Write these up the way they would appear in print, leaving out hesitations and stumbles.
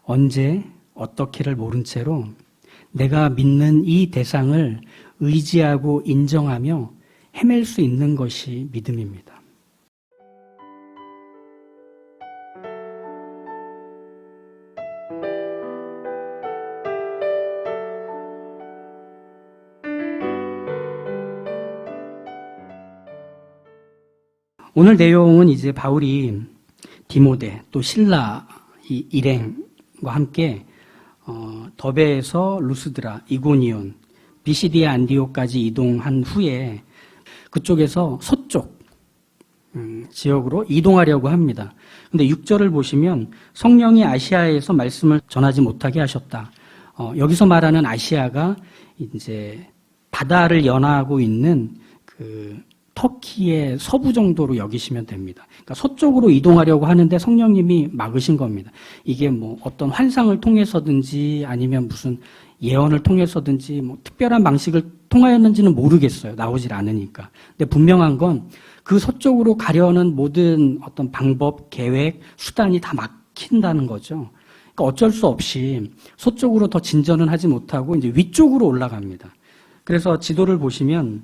언제 어떻게를 모른 채로 내가 믿는 이 대상을 의지하고 인정하며 헤맬 수 있는 것이 믿음입니다. 오늘 내용은 이제 바울이 디모데 또 실라 이 일행과 함께 더베에서 루스드라, 이고니온, 비시디아 안디오까지 이동한 후에 그쪽에서 서쪽 지역으로 이동하려고 합니다. 근데 6절을 보시면 성령이 아시아에서 말씀을 전하지 못하게 하셨다. 여기서 말하는 아시아가 이제 바다를 연하고 있는 그 터키의 서부 정도로 여기시면 됩니다. 그러니까 서쪽으로 이동하려고 하는데 성령님이 막으신 겁니다. 이게 뭐 어떤 환상을 통해서든지 아니면 무슨 예언을 통해서든지 뭐 특별한 방식을 통하였는지는 모르겠어요. 나오질 않으니까. 근데 분명한 건 그 서쪽으로 가려는 모든 어떤 방법, 계획, 수단이 다 막힌다는 거죠. 그러니까 어쩔 수 없이 서쪽으로 더 진전은 하지 못하고 이제 위쪽으로 올라갑니다. 그래서 지도를 보시면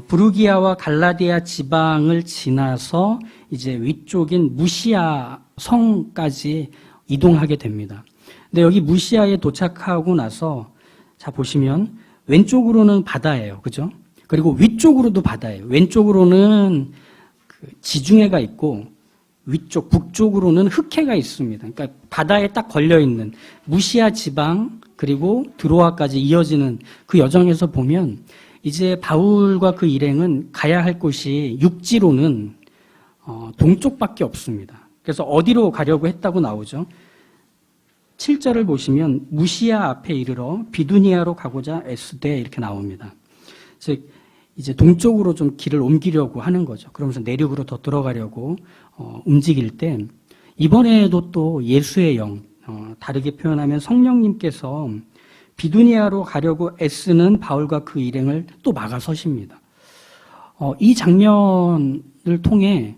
부르기아와 갈라디아 지방을 지나서 이제 위쪽인 무시아 성까지 이동하게 됩니다. 근데 여기 무시아에 도착하고 나서 자 보시면 왼쪽으로는 바다예요. 그죠? 그리고 위쪽으로도 바다예요. 왼쪽으로는 그 지중해가 있고 위쪽 북쪽으로는 흑해가 있습니다. 그러니까 바다에 딱 걸려 있는 무시아 지방 그리고 드로아까지 이어지는 그 여정에서 보면 이제 바울과 그 일행은 가야 할 곳이 육지로는 동쪽밖에 없습니다. 그래서 어디로 가려고 했다고 나오죠? 7절을 보시면 무시아 앞에 이르러 비두니아로 가고자 애쓰되 이렇게 나옵니다. 즉 이제 동쪽으로 좀 길을 옮기려고 하는 거죠. 그러면서 내륙으로 더 들어가려고 움직일 때 이번에도 또 예수의 영, 다르게 표현하면 성령님께서 비두니아로 가려고 애쓰는 바울과 그 일행을 또 막아서십니다. 이 장면을 통해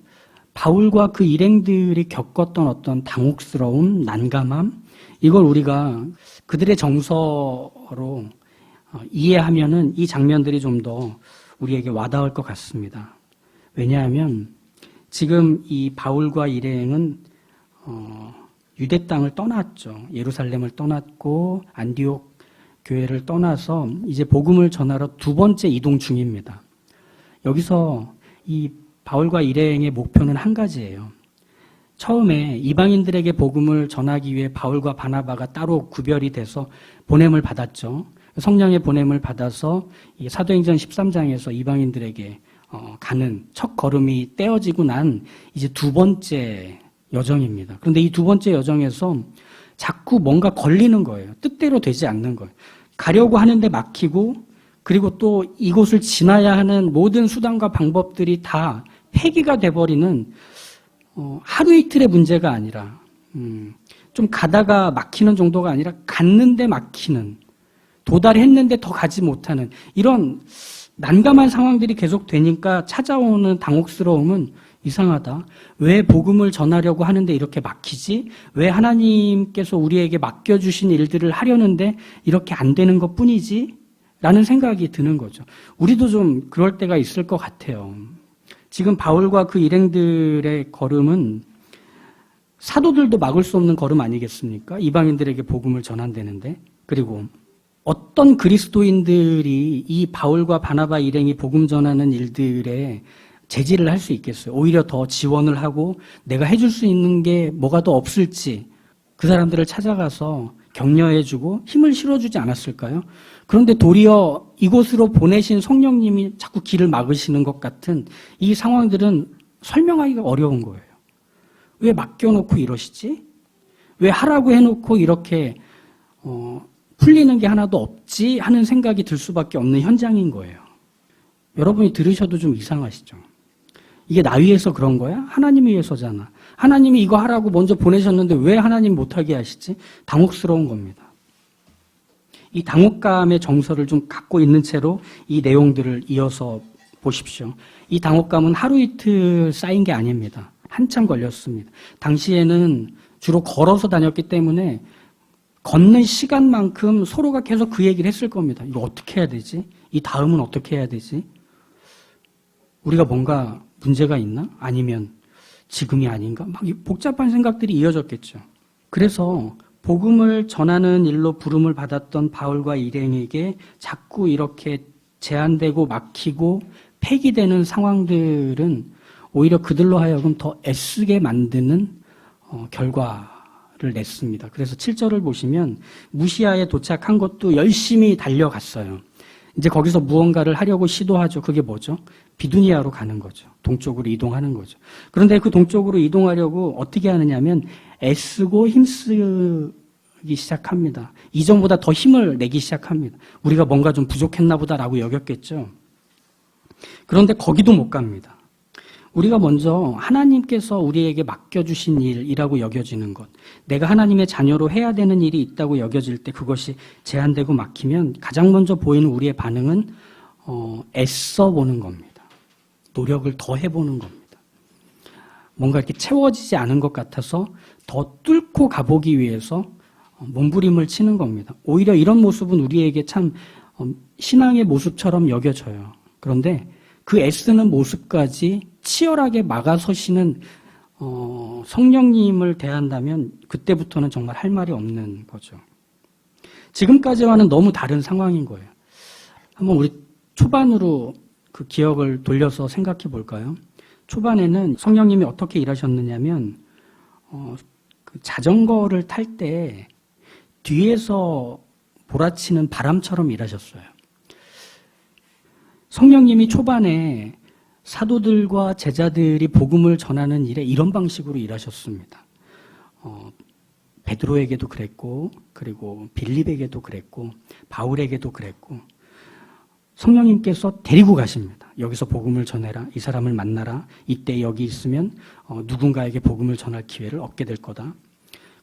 바울과 그 일행들이 겪었던 어떤 당혹스러움, 난감함, 이걸 우리가 그들의 정서로 이해하면은 이 장면들이 좀 더 우리에게 와닿을 것 같습니다. 왜냐하면 지금 이 바울과 일행은 유대 땅을 떠났죠. 예루살렘을 떠났고 안디옥 교회를 떠나서 이제 복음을 전하러 두 번째 이동 중입니다. 여기서 이 바울과 일행의 목표는 한 가지예요. 처음에 이방인들에게 복음을 전하기 위해 바울과 바나바가 따로 구별이 돼서 보냄을 받았죠. 성령의 보냄을 받아서 사도행전 13장에서 이방인들에게 가는 첫 걸음이 떼어지고 난 이제 두 번째 여정입니다. 그런데 이 두 번째 여정에서 자꾸 뭔가 걸리는 거예요. 뜻대로 되지 않는 거예요. 가려고 하는데 막히고 그리고 또 이곳을 지나야 하는 모든 수단과 방법들이 다 폐기가 돼버리는 하루 이틀의 문제가 아니라 좀 가다가 막히는 정도가 아니라 갔는데 막히는 도달했는데 더 가지 못하는 이런 난감한 상황들이 계속 되니까 찾아오는 당혹스러움은 이상하다. 왜 복음을 전하려고 하는데 이렇게 막히지? 왜 하나님께서 우리에게 맡겨주신 일들을 하려는데 이렇게 안 되는 것 뿐이지? 라는 생각이 드는 거죠. 우리도 좀 그럴 때가 있을 것 같아요. 지금 바울과 그 일행들의 걸음은 사도들도 막을 수 없는 걸음 아니겠습니까? 이방인들에게 복음을 전한다는데. 그리고 어떤 그리스도인들이 이 바울과 바나바 일행이 복음 전하는 일들에 제지를 할 수 있겠어요? 오히려 더 지원을 하고 내가 해줄 수 있는 게 뭐가 더 없을지 그 사람들을 찾아가서 격려해주고 힘을 실어주지 않았을까요? 그런데 도리어 이곳으로 보내신 성령님이 자꾸 길을 막으시는 것 같은 이 상황들은 설명하기가 어려운 거예요. 왜 맡겨놓고 이러시지? 왜 하라고 해놓고 이렇게 풀리는 게 하나도 없지 하는 생각이 들 수밖에 없는 현장인 거예요. 여러분이 들으셔도 좀 이상하시죠? 이게 나 위해서 그런 거야? 하나님이 위해서잖아. 하나님이 이거 하라고 먼저 보내셨는데 왜 하나님 못하게 하시지? 당혹스러운 겁니다. 이 당혹감의 정서를 좀 갖고 있는 채로 이 내용들을 이어서 보십시오. 이 당혹감은 하루 이틀 쌓인 게 아닙니다. 한참 걸렸습니다. 당시에는 주로 걸어서 다녔기 때문에 걷는 시간만큼 서로가 계속 그 얘기를 했을 겁니다. 이거 어떻게 해야 되지? 이 다음은 어떻게 해야 되지? 우리가 뭔가 문제가 있나? 아니면 지금이 아닌가? 막 복잡한 생각들이 이어졌겠죠. 그래서 복음을 전하는 일로 부름을 받았던 바울과 일행에게 자꾸 이렇게 제한되고 막히고 폐기되는 상황들은 오히려 그들로 하여금 더 애쓰게 만드는 결과를 냈습니다. 그래서 7절을 보시면 무시아에 도착한 것도 열심히 달려갔어요. 이제 거기서 무언가를 하려고 시도하죠. 그게 뭐죠? 비두니아로 가는 거죠. 동쪽으로 이동하는 거죠. 그런데 그 동쪽으로 이동하려고 어떻게 하느냐면 애쓰고 힘쓰기 시작합니다. 이전보다 더 힘을 내기 시작합니다. 우리가 뭔가 좀 부족했나 보다라고 여겼겠죠. 그런데 거기도 못 갑니다. 우리가 먼저 하나님께서 우리에게 맡겨주신 일이라고 여겨지는 것, 내가 하나님의 자녀로 해야 되는 일이 있다고 여겨질 때 그것이 제한되고 막히면 가장 먼저 보이는 우리의 반응은 애써 보는 겁니다. 노력을 더 해보는 겁니다. 뭔가 이렇게 채워지지 않은 것 같아서 더 뚫고 가보기 위해서 몸부림을 치는 겁니다. 오히려 이런 모습은 우리에게 참 신앙의 모습처럼 여겨져요. 그런데 그 애쓰는 모습까지 치열하게 막아서시는 성령님을 대한다면 그때부터는 정말 할 말이 없는 거죠. 지금까지와는 너무 다른 상황인 거예요. 한번 우리 초반으로 그 기억을 돌려서 생각해 볼까요? 초반에는 성령님이 어떻게 일하셨느냐면 그 자전거를 탈 때 뒤에서 몰아치는 바람처럼 일하셨어요. 성령님이 초반에 사도들과 제자들이 복음을 전하는 일에 이런 방식으로 일하셨습니다. 베드로에게도 그랬고, 그리고 빌립에게도 그랬고, 바울에게도 그랬고, 성령님께서 데리고 가십니다. 여기서 복음을 전해라. 이 사람을 만나라. 이때 여기 있으면 누군가에게 복음을 전할 기회를 얻게 될 거다.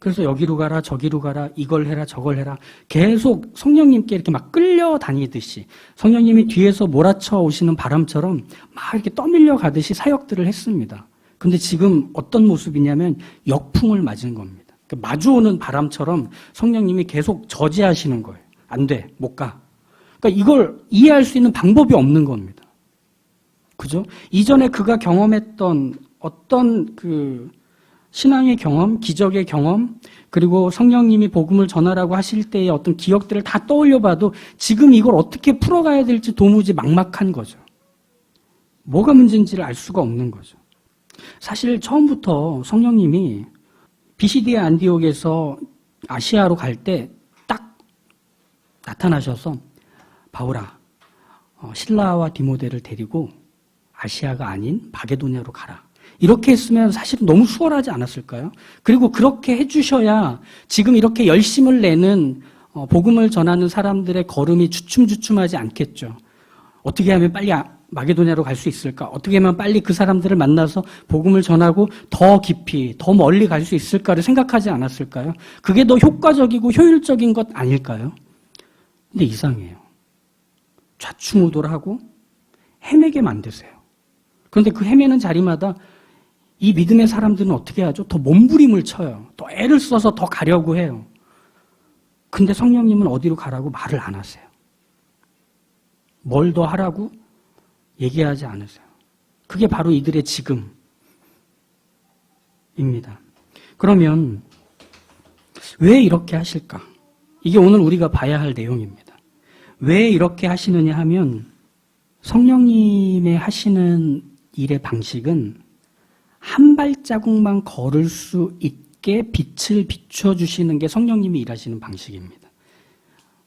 그래서 여기로 가라, 저기로 가라, 이걸 해라, 저걸 해라. 계속 성령님께 이렇게 막 끌려다니듯이 성령님이 뒤에서 몰아쳐 오시는 바람처럼 막 이렇게 떠밀려 가듯이 사역들을 했습니다. 근데 지금 어떤 모습이냐면 역풍을 맞은 겁니다. 마주오는 바람처럼 성령님이 계속 저지하시는 거예요. 안 돼, 못 가. 그러니까 이걸 이해할 수 있는 방법이 없는 겁니다. 그죠? 이전에 그가 경험했던 어떤 그 신앙의 경험, 기적의 경험, 그리고 성령님이 복음을 전하라고 하실 때의 어떤 기억들을 다 떠올려 봐도 지금 이걸 어떻게 풀어가야 될지 도무지 막막한 거죠. 뭐가 문제인지를 알 수가 없는 거죠. 사실 처음부터 성령님이 비시디아 안디옥에서 아시아로 갈 때 딱 나타나셔서 바울아, 실라와 디모데를 데리고 아시아가 아닌 마게도냐로 가라. 이렇게 했으면 사실 너무 수월하지 않았을까요? 그리고 그렇게 해주셔야 지금 이렇게 열심을 내는 복음을 전하는 사람들의 걸음이 주춤주춤하지 않겠죠. 어떻게 하면 빨리 마게도냐로 갈 수 있을까? 어떻게 하면 빨리 그 사람들을 만나서 복음을 전하고 더 깊이, 더 멀리 갈 수 있을까를 생각하지 않았을까요? 그게 더 효과적이고 효율적인 것 아닐까요? 근데 이상해요. 좌충우돌 하고 헤매게 만드세요. 그런데 그 헤매는 자리마다 이 믿음의 사람들은 어떻게 하죠? 더 몸부림을 쳐요. 더 애를 써서 더 가려고 해요. 근데 성령님은 어디로 가라고 말을 안 하세요. 뭘 더 하라고 얘기하지 않으세요. 그게 바로 이들의 지금입니다. 그러면 왜 이렇게 하실까? 이게 오늘 우리가 봐야 할 내용입니다. 왜 이렇게 하시느냐 하면 성령님의 하시는 일의 방식은 한 발자국만 걸을 수 있게 빛을 비춰주시는 게 성령님이 일하시는 방식입니다.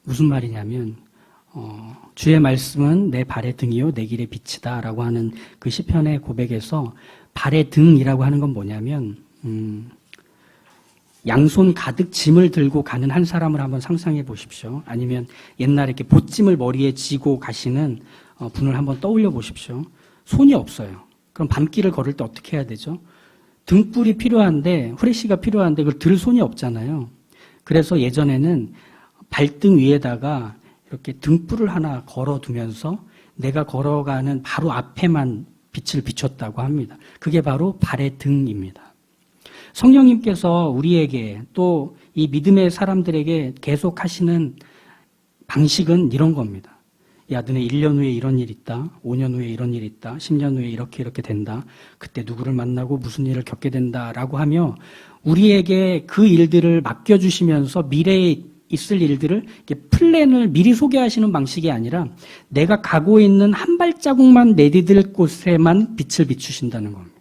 무슨 말이냐면 주의 말씀은 내 발의 등이요 내 길의 빛이다 라고 하는 그 시편의 고백에서 발의 등이라고 하는 건 뭐냐면 양손 가득 짐을 들고 가는 한 사람을 한번 상상해 보십시오. 아니면 옛날에 이렇게 보찜을 머리에 지고 가시는 분을 한번 떠올려 보십시오. 손이 없어요. 그럼 밤길을 걸을 때 어떻게 해야 되죠? 등불이 필요한데, 후레쉬가 필요한데 그걸 들 손이 없잖아요. 그래서 예전에는 발등 위에다가 이렇게 등불을 하나 걸어두면서 내가 걸어가는 바로 앞에만 빛을 비췄다고 합니다. 그게 바로 발의 등입니다. 성령님께서 우리에게 또 이 믿음의 사람들에게 계속 하시는 방식은 이런 겁니다. 야, 너네 1년 후에 이런 일 있다. 5년 후에 이런 일 있다. 10년 후에 이렇게 된다. 그때 누구를 만나고 무슨 일을 겪게 된다라고 하며 우리에게 그 일들을 맡겨주시면서 미래에 있을 일들을 이렇게 플랜을 미리 소개하시는 방식이 아니라 내가 가고 있는 한 발자국만 내디딜 곳에만 빛을 비추신다는 겁니다.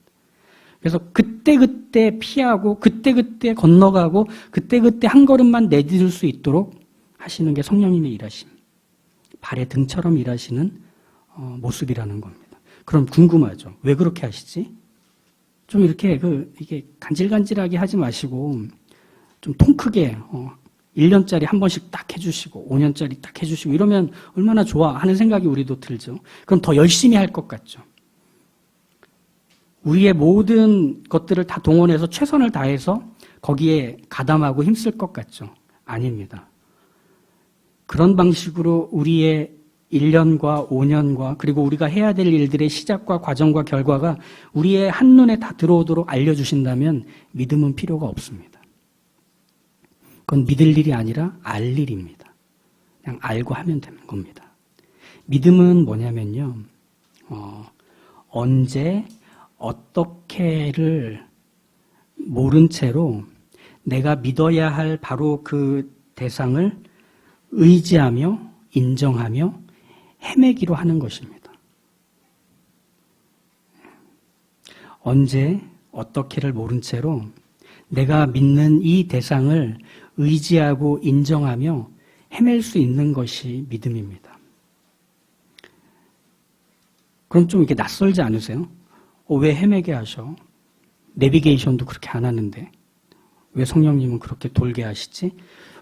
그래서 그때그때 피하고 그때그때 건너가고 그때그때 한 걸음만 내디딜 수 있도록 하시는 게 성령님의 일하심. 발의 등처럼 일하시는 모습이라는 겁니다. 그럼 궁금하죠. 왜 그렇게 하시지? 좀 이렇게 이게 간질간질하게 하지 마시고 좀 통 크게 1년짜리 한 번씩 딱 해주시고 5년짜리 딱 해주시고 이러면 얼마나 좋아 하는 생각이 우리도 들죠. 그럼 더 열심히 할 것 같죠. 우리의 모든 것들을 다 동원해서 최선을 다해서 거기에 가담하고 힘쓸 것 같죠. 아닙니다. 그런 방식으로 우리의 1년과 5년과 그리고 우리가 해야 될 일들의 시작과 과정과 결과가 우리의 한눈에 다 들어오도록 알려주신다면 믿음은 필요가 없습니다. 그건 믿을 일이 아니라 알 일입니다. 그냥 알고 하면 되는 겁니다. 믿음은 뭐냐면요. 언제 어떻게를 모른 채로 내가 믿어야 할 바로 그 대상을 의지하며 인정하며 헤매기로 하는 것입니다. 언제 어떻게를 모른 채로 내가 믿는 이 대상을 의지하고 인정하며 헤맬 수 있는 것이 믿음입니다. 그럼 좀 이렇게 낯설지 않으세요? 왜 헤매게 하셔? 내비게이션도 그렇게 안 하는데 왜 성령님은 그렇게 돌게 하시지?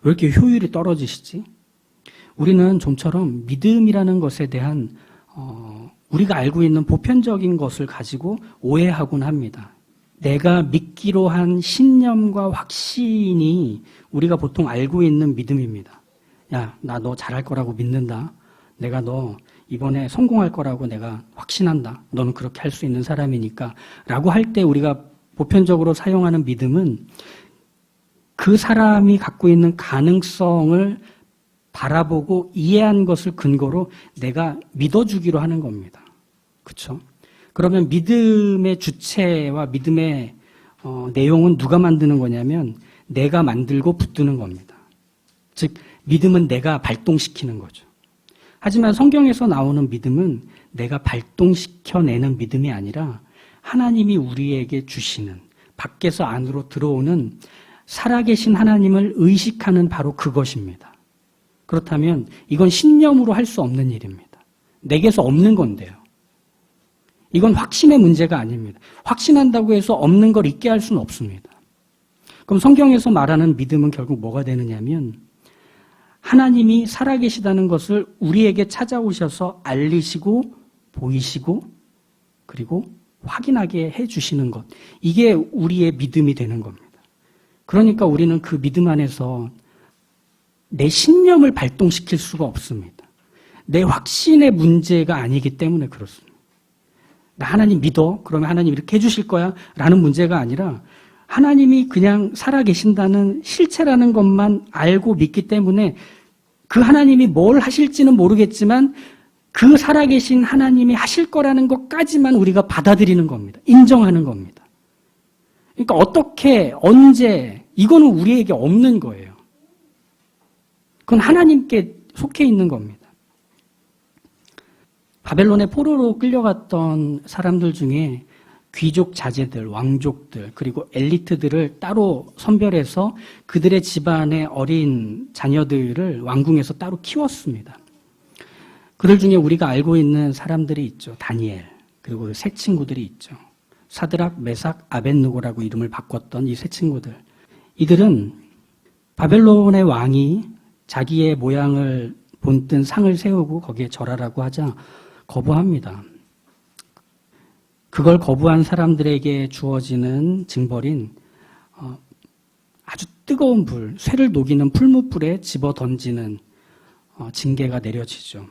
왜 이렇게 효율이 떨어지시지? 우리는 좀처럼 믿음이라는 것에 대한 우리가 알고 있는 보편적인 것을 가지고 오해하곤 합니다. 내가 믿기로 한 신념과 확신이 우리가 보통 알고 있는 믿음입니다. 야, 나 너 잘할 거라고 믿는다. 내가 너 이번에 성공할 거라고 내가 확신한다. 너는 그렇게 할 수 있는 사람이니까. 라고 할 때 우리가 보편적으로 사용하는 믿음은 그 사람이 갖고 있는 가능성을 바라보고 이해한 것을 근거로 내가 믿어주기로 하는 겁니다. 그렇죠? 그러면 믿음의 주체와 믿음의 내용은 누가 만드는 거냐면 내가 만들고 붙드는 겁니다. 즉 믿음은 내가 발동시키는 거죠. 하지만 성경에서 나오는 믿음은 내가 발동시켜내는 믿음이 아니라 하나님이 우리에게 주시는 밖에서 안으로 들어오는 살아계신 하나님을 의식하는 바로 그것입니다. 그렇다면 이건 신념으로 할 수 없는 일입니다. 내게서 없는 건데요. 이건 확신의 문제가 아닙니다. 확신한다고 해서 없는 걸 있게 할 수는 없습니다. 그럼 성경에서 말하는 믿음은 결국 뭐가 되느냐면 하나님이 살아계시다는 것을 우리에게 찾아오셔서 알리시고 보이시고 그리고 확인하게 해주시는 것. 이게 우리의 믿음이 되는 겁니다. 그러니까 우리는 그 믿음 안에서 내 신념을 발동시킬 수가 없습니다. 내 확신의 문제가 아니기 때문에 그렇습니다. 나 하나님 믿어? 그러면 하나님 이렇게 해주실 거야? 라는 문제가 아니라 하나님이 그냥 살아계신다는 실체라는 것만 알고 믿기 때문에 그 하나님이 뭘 하실지는 모르겠지만 그 살아계신 하나님이 하실 거라는 것까지만 우리가 받아들이는 겁니다. 인정하는 겁니다. 그러니까 어떻게, 언제, 이거는 우리에게 없는 거예요. 그건 하나님께 속해 있는 겁니다. 바벨론의 포로로 끌려갔던 사람들 중에 귀족 자제들, 왕족들, 그리고 엘리트들을 따로 선별해서 그들의 집안의 어린 자녀들을 왕궁에서 따로 키웠습니다. 그들 중에 우리가 알고 있는 사람들이 있죠. 다니엘, 그리고 세 친구들이 있죠. 사드락, 메삭, 아벳느고라고 이름을 바꿨던 이 세 친구들. 이들은 바벨론의 왕이 자기의 모양을 본뜬 상을 세우고 거기에 절하라고 하자 거부합니다. 그걸 거부한 사람들에게 주어지는 징벌인 아주 뜨거운 불, 쇠를 녹이는 풀무불에 집어 던지는 징계가 내려지죠.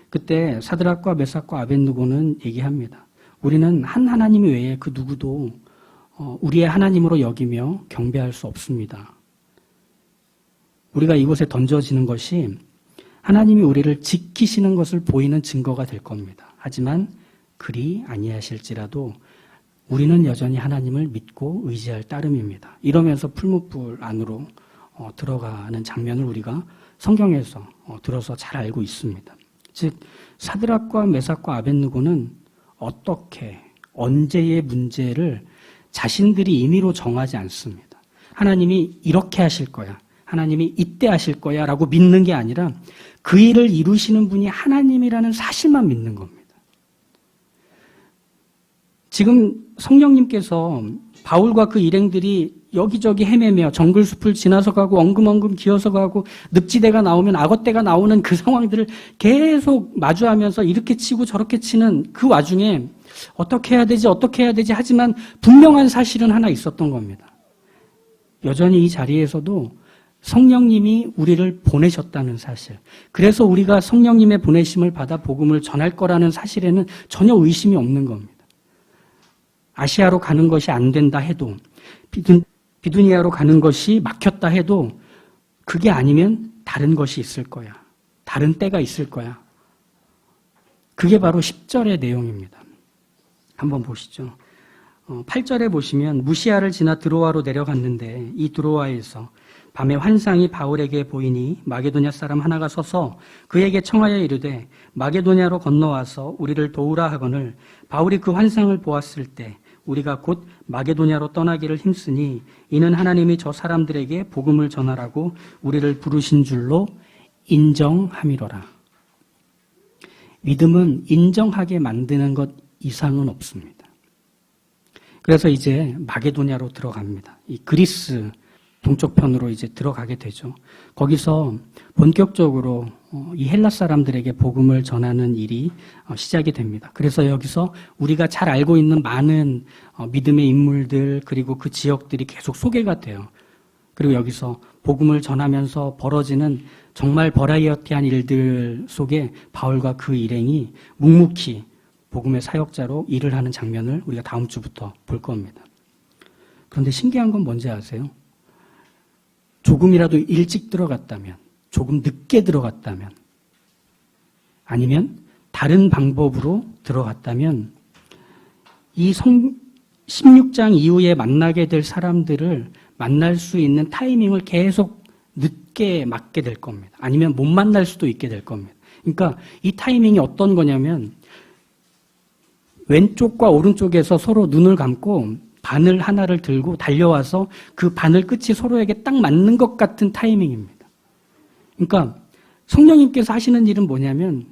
그때 사드락과 메삭과 아벳느고는 얘기합니다. 우리는 한 하나님 외에 그 누구도 우리의 하나님으로 여기며 경배할 수 없습니다. 우리가 이곳에 던져지는 것이 하나님이 우리를 지키시는 것을 보이는 증거가 될 겁니다. 하지만 그리 아니하실지라도 우리는 여전히 하나님을 믿고 의지할 따름입니다. 이러면서 풀무불 안으로 들어가는 장면을 우리가 성경에서 들어서 잘 알고 있습니다. 즉 사드락과 메삭과 아벳느고는 어떻게 언제의 문제를 자신들이 임의로 정하지 않습니다. 하나님이 이렇게 하실 거야. 하나님이 이때 하실 거야 라고 믿는 게 아니라 그 일을 이루시는 분이 하나님이라는 사실만 믿는 겁니다. 지금 성령님께서 바울과 그 일행들이 여기저기 헤매며 정글숲을 지나서 가고 엉금엉금 기어서 가고 늪지대가 나오면 악어떼가 나오는 그 상황들을 계속 마주하면서 이렇게 치고 저렇게 치는 그 와중에 어떻게 해야 되지 하지만 분명한 사실은 하나 있었던 겁니다. 여전히 이 자리에서도 성령님이 우리를 보내셨다는 사실. 그래서 우리가 성령님의 보내심을 받아 복음을 전할 거라는 사실에는 전혀 의심이 없는 겁니다. 아시아로 가는 것이 안 된다 해도 비두니아로 가는 것이 막혔다 해도 그게 아니면 다른 것이 있을 거야. 다른 때가 있을 거야. 그게 바로 10절의 내용입니다. 한번 보시죠. 8절에 보시면 무시아를 지나 드로아로 내려갔는데 이 드로아에서 밤에 환상이 바울에게 보이니 마게도냐 사람 하나가 서서 그에게 청하여 이르되 마게도냐로 건너와서 우리를 도우라 하거늘 바울이 그 환상을 보았을 때 우리가 곧 마게도냐로 떠나기를 힘쓰니 이는 하나님이 저 사람들에게 복음을 전하라고 우리를 부르신 줄로 인정함이로라. 믿음은 인정하게 만드는 것 이상은 없습니다. 그래서 이제 마게도냐로 들어갑니다. 이 그리스 동쪽 편으로 이제 들어가게 되죠. 거기서 본격적으로 이 헬라 사람들에게 복음을 전하는 일이 시작이 됩니다. 그래서 여기서 우리가 잘 알고 있는 많은 믿음의 인물들 그리고 그 지역들이 계속 소개가 돼요. 그리고 여기서 복음을 전하면서 벌어지는 정말 버라이어티한 일들 속에 바울과 그 일행이 묵묵히 복음의 사역자로 일을 하는 장면을 우리가 다음 주부터 볼 겁니다. 그런데 신기한 건 뭔지 아세요? 조금이라도 일찍 들어갔다면, 조금 늦게 들어갔다면, 아니면 다른 방법으로 들어갔다면 이 16장 이후에 만나게 될 사람들을 만날 수 있는 타이밍을 계속 늦게 맞게 될 겁니다. 아니면 못 만날 수도 있게 될 겁니다. 그러니까 이 타이밍이 어떤 거냐면 왼쪽과 오른쪽에서 서로 눈을 감고 바늘 하나를 들고 달려와서 그 바늘 끝이 서로에게 딱 맞는 것 같은 타이밍입니다. 그러니까 성령님께서 하시는 일은 뭐냐면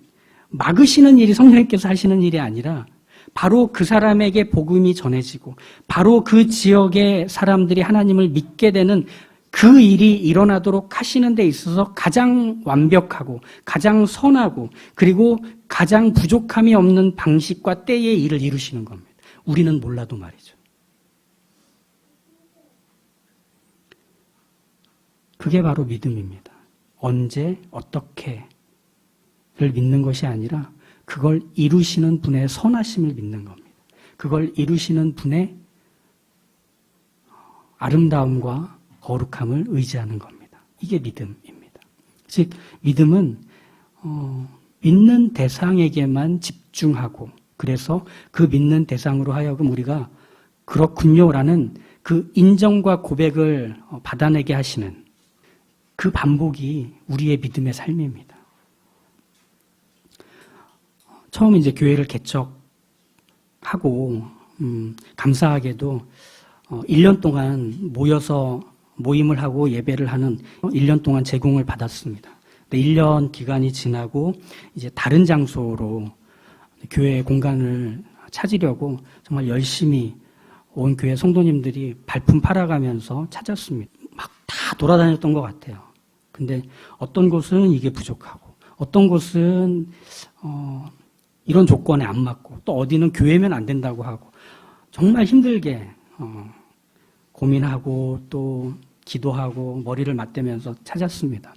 막으시는 일이 성령님께서 하시는 일이 아니라 바로 그 사람에게 복음이 전해지고 바로 그 지역의 사람들이 하나님을 믿게 되는 그 일이 일어나도록 하시는 데 있어서 가장 완벽하고 가장 선하고 그리고 가장 부족함이 없는 방식과 때의 일을 이루시는 겁니다. 우리는 몰라도 말이죠. 그게 바로 믿음입니다. 언제, 어떻게를 믿는 것이 아니라 그걸 이루시는 분의 선하심을 믿는 겁니다. 그걸 이루시는 분의 아름다움과 거룩함을 의지하는 겁니다. 이게 믿음입니다. 즉 믿음은 믿는 대상에게만 집중하고 그래서 그 믿는 대상으로 하여금 우리가 그렇군요라는 그 인정과 고백을 받아내게 하시는 그 반복이 우리의 믿음의 삶입니다. 처음 이제 교회를 개척하고 감사하게도 1년 동안 모여서 모임을 하고 예배를 하는 1년 동안 제공을 받았습니다. 1년 기간이 지나고 이제 다른 장소로 교회 공간을 찾으려고 정말 열심히 온 교회 성도님들이 발품 팔아가면서 찾았습니다. 막 다 돌아다녔던 것 같아요. 근데 어떤 곳은 이게 부족하고 어떤 곳은 이런 조건에 안 맞고 또 어디는 교회면 안 된다고 하고 정말 힘들게 고민하고 또 기도하고 머리를 맞대면서 찾았습니다.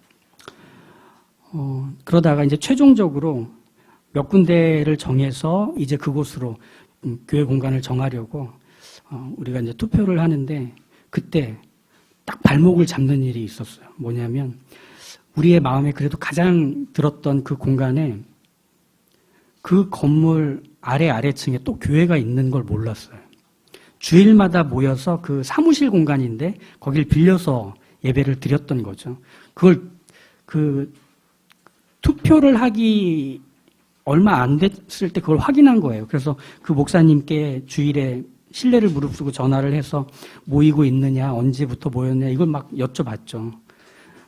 그러다가 이제 최종적으로 몇 군데를 정해서 이제 그곳으로 교회 공간을 정하려고 우리가 이제 투표를 하는데 그때 딱 발목을 잡는 일이 있었어요. 뭐냐면 우리의 마음에 그래도 가장 들었던 그 공간에 그 건물 아래층에 또 교회가 있는 걸 몰랐어요. 주일마다 모여서 그 사무실 공간인데 거길 빌려서 예배를 드렸던 거죠. 그걸 투표를 하기 얼마 안 됐을 때 그걸 확인한 거예요. 그래서 그 목사님께 주일에 신뢰를 무릅쓰고 전화를 해서 모이고 있느냐, 언제부터 모였냐, 이걸 막 여쭤봤죠.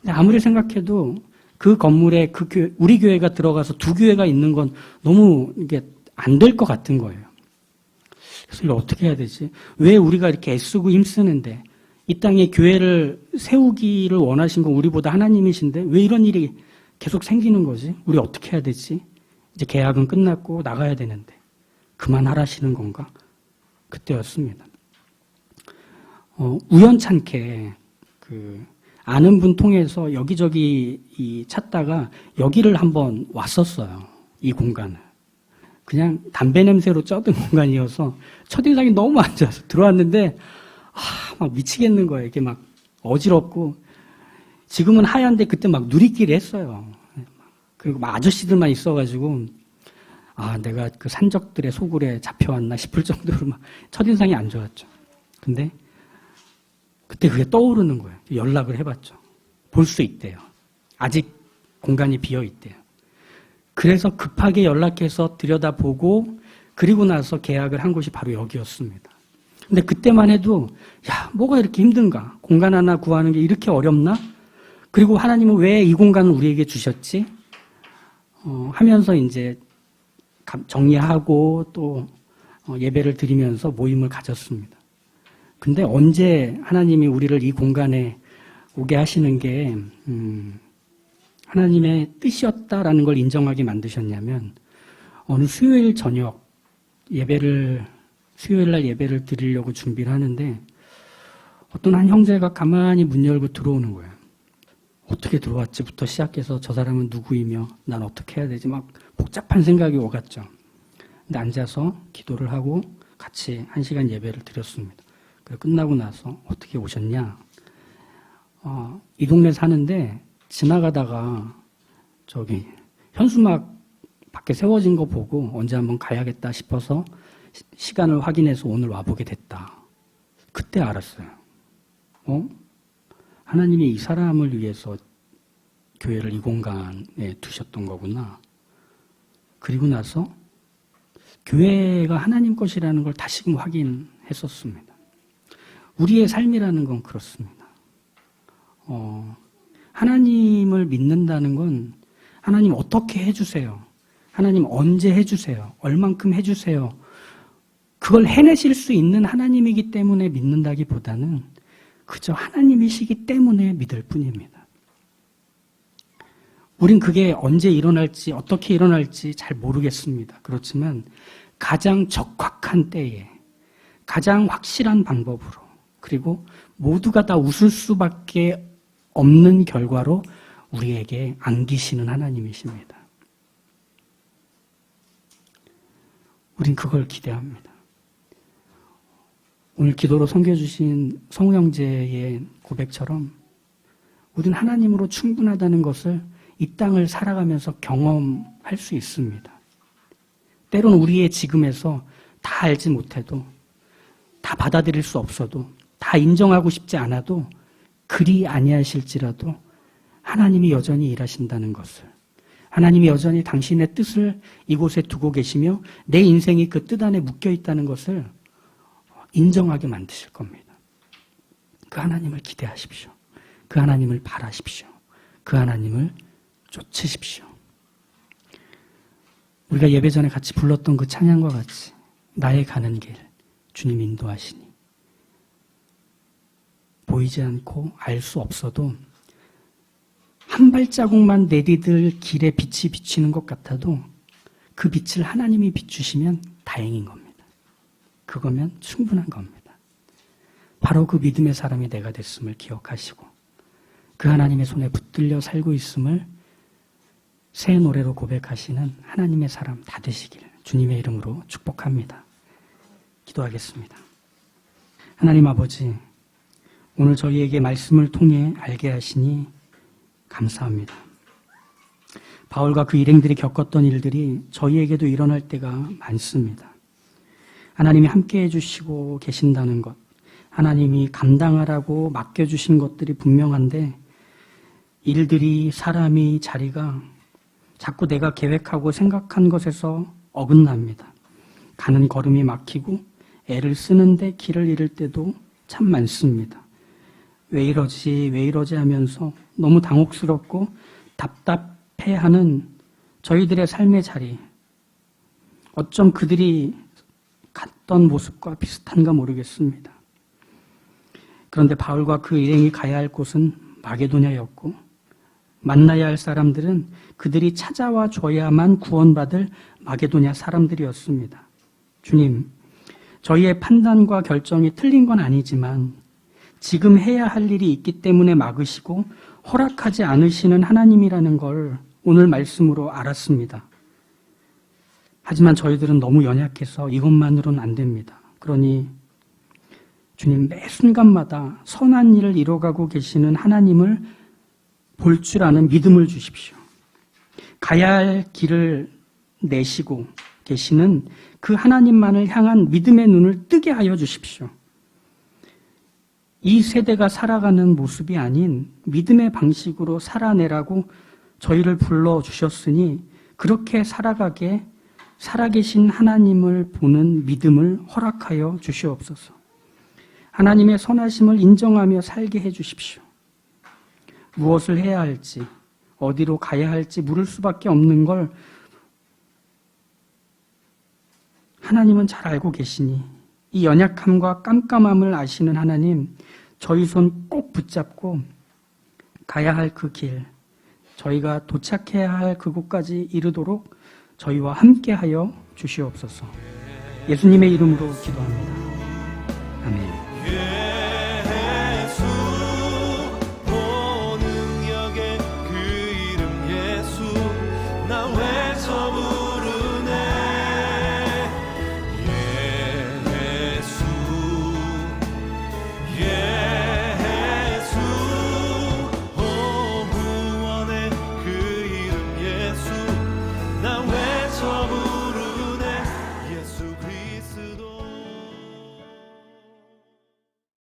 근데 아무리 생각해도 그 건물에 우리 교회가 들어가서 두 교회가 있는 건 너무 이게 안 될 것 같은 거예요. 그래서 이걸 어떻게 해야 되지? 왜 우리가 이렇게 애쓰고 힘쓰는데 이 땅에 교회를 세우기를 원하신 건 우리보다 하나님이신데 왜 이런 일이 계속 생기는 거지? 우리 어떻게 해야 되지? 이제 계약은 끝났고 나가야 되는데 그만하라시는 건가? 그때였습니다. 우연찮게 아는 분 통해서 여기저기 찾다가 여기를 한번 왔었어요. 이 공간을. 그냥 담배 냄새로 쩌든 공간이어서 첫인상이 너무 안 좋아서 들어왔는데 막 미치겠는 거예요. 이게 막 어지럽고 지금은 하얀데 그때 막 누리끼리 했어요. 그리고 막 아저씨들만 있어가지고 내가 그 산적들의 소굴에 잡혀왔나 싶을 정도로 막 첫인상이 안 좋았죠. 근데 그때 그게 떠오르는 거예요. 연락을 해봤죠. 볼 수 있대요. 아직 공간이 비어있대요. 그래서 급하게 연락해서 들여다보고 그리고 나서 계약을 한 곳이 바로 여기였습니다. 근데 그때만 해도 뭐가 이렇게 힘든가? 공간 하나 구하는 게 이렇게 어렵나? 그리고 하나님은 왜 이 공간을 우리에게 주셨지? 하면서 이제 정리하고 또 예배를 드리면서 모임을 가졌습니다. 근데 언제 하나님이 우리를 이 공간에 오게 하시는 게 하나님의 뜻이었다라는 걸 인정하게 만드셨냐면 어느 수요일 저녁 수요일 날 예배를 드리려고 준비를 하는데 어떤 한 형제가 가만히 문 열고 들어오는 거예요. 어떻게 들어왔지부터 시작해서 저 사람은 누구이며 난 어떻게 해야 되지? 막 복잡한 생각이 오갔죠. 근데 앉아서 기도를 하고 같이 1시간 예배를 드렸습니다. 그리고 끝나고 나서 어떻게 오셨냐? 이 동네 사는데 지나가다가 저기 현수막 밖에 세워진 거 보고 언제 한번 가야겠다 싶어서 시간을 확인해서 오늘 와보게 됐다. 그때 알았어요. 하나님이 이 사람을 위해서 교회를 이 공간에 두셨던 거구나. 그리고 나서 교회가 하나님 것이라는 걸 다시금 확인했었습니다. 우리의 삶이라는 건 그렇습니다. 하나님을 믿는다는 건 하나님 어떻게 해주세요? 하나님 언제 해주세요? 얼만큼 해주세요? 그걸 해내실 수 있는 하나님이기 때문에 믿는다기보다는 그저 하나님이시기 때문에 믿을 뿐입니다. 우린 그게 언제 일어날지 어떻게 일어날지 잘 모르겠습니다. 그렇지만 가장 적확한 때에 가장 확실한 방법으로 그리고 모두가 다 웃을 수밖에 없는 결과로 우리에게 안기시는 하나님이십니다. 우린 그걸 기대합니다. 오늘 기도로 섬겨주신 성우 형제의 고백처럼 우린 하나님으로 충분하다는 것을 이 땅을 살아가면서 경험할 수 있습니다. 때로는 우리의 지금에서 다 알지 못해도 다 받아들일 수 없어도 다 인정하고 싶지 않아도 그리 아니하실지라도 하나님이 여전히 일하신다는 것을 하나님이 여전히 당신의 뜻을 이곳에 두고 계시며 내 인생이 그 뜻 안에 묶여 있다는 것을 인정하게 만드실 겁니다. 그 하나님을 기대하십시오. 그 하나님을 바라십시오. 그 하나님을 쫓으십시오. 우리가 예배 전에 같이 불렀던 그 찬양과 같이 나의 가는 길 주님 인도하시니 보이지 않고 알 수 없어도 한 발자국만 내디딜 길에 빛이 비치는 것 같아도 그 빛을 하나님이 비추시면 다행인 겁니다. 그거면 충분한 겁니다. 바로 그 믿음의 사람이 내가 됐음을 기억하시고 그 하나님의 손에 붙들려 살고 있음을 새 노래로 고백하시는 하나님의 사람 다 되시길 주님의 이름으로 축복합니다. 기도하겠습니다. 하나님 아버지, 오늘 저희에게 말씀을 통해 알게 하시니 감사합니다. 바울과 그 일행들이 겪었던 일들이 저희에게도 일어날 때가 많습니다. 하나님이 함께해 주시고 계신다는 것, 하나님이 감당하라고 맡겨주신 것들이 분명한데 일들이, 사람이, 자리가 자꾸 내가 계획하고 생각한 것에서 어긋납니다. 가는 걸음이 막히고 애를 쓰는데 길을 잃을 때도 참 많습니다. 왜 이러지 하면서 너무 당혹스럽고 답답해하는 저희들의 삶의 자리, 어쩜 그들이 갔던 모습과 비슷한가 모르겠습니다. 그런데 바울과 그 일행이 가야 할 곳은 마게도냐였고 만나야 할 사람들은 그들이 찾아와 줘야만 구원받을 마게도냐 사람들이었습니다. 주님, 저희의 판단과 결정이 틀린 건 아니지만 지금 해야 할 일이 있기 때문에 막으시고 허락하지 않으시는 하나님이라는 걸 오늘 말씀으로 알았습니다. 하지만 저희들은 너무 연약해서 이것만으로는 안 됩니다. 그러니 주님, 매 순간마다 선한 일을 이뤄가고 계시는 하나님을 볼 줄 아는 믿음을 주십시오. 가야 할 길을 내시고 계시는 그 하나님만을 향한 믿음의 눈을 뜨게 하여 주십시오. 이 세대가 살아가는 모습이 아닌 믿음의 방식으로 살아내라고 저희를 불러주셨으니 그렇게 살아가게 살아계신 하나님을 보는 믿음을 허락하여 주시옵소서. 하나님의 선하심을 인정하며 살게 해 주십시오. 무엇을 해야 할지, 어디로 가야 할지 물을 수밖에 없는 걸 하나님은 잘 알고 계시니 이 연약함과 깜깜함을 아시는 하나님, 저희 손 꼭 붙잡고 가야 할 그 길, 저희가 도착해야 할 그곳까지 이르도록 저희와 함께하여 주시옵소서. 예수님의 이름으로 기도합니다.